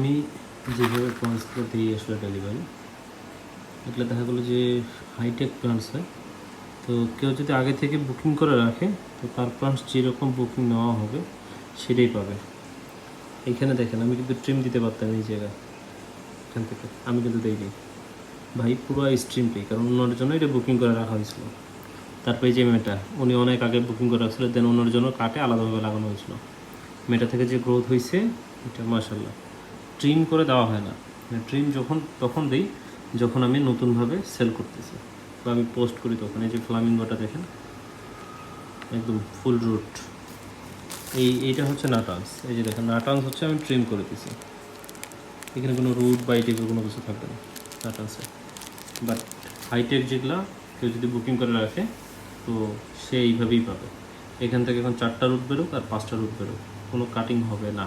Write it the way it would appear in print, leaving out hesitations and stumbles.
আমি যেভাবে প্লান্টসগুলো দিই আসলে ডেলিভারি, এগুলো দেখা গেলো যে হাইটেক প্লান্টস হয়। তো কেউ যদি আগে থেকে বুকিং করে রাখে তো তার প্লান্টস যেরকম বুকিং নেওয়া হবে সেটাই পাবে। এইখানে দেখেন আমি কিন্তু ট্রিম দিতে পারতাম এই জায়গায়, এখান থেকে আমি কিন্তু দিইনি ভাই, পুরো স্ট্রিমটাই, কারণ ওনার জন্য এটা বুকিং করে রাখা হয়েছিল। তারপরে যে মেয়েটা, উনি অনেক আগে বুকিং করে রাখছিল, দেন ওনার জন্য কাটে আলাদাভাবে লাগানো হয়েছিল। মেয়েটা থেকে যে গ্রোথ হয়েছে এটা মাশাল্লাহ। ট্রিম করে দেওয়া হয় না, ট্রিম যখন তখন দিই যখন আমি নতুনভাবে সেল করতেছি বা আমি পোস্ট করি তখন। এই যে ফ্লামিঙ্গোটা দেখেন একদম ফুল রুট, এইটা হচ্ছে নাটান্স। এই যে দেখেন নাটান্স হচ্ছে আমি ট্রিম করে দিছি, এখানে কোনো রুট বা এই টাইপের কোনো কিছু থাকবে না নাটান্সে। বাট হাইটেক যেগুলা কেউ যদি বুকিং করে রাখে তো সে এইভাবেই পাবে। এখান থেকে এখন 4টা রুট বেরোক আর 5টা রুট বেরোক, কোনো কাটিং হবে না।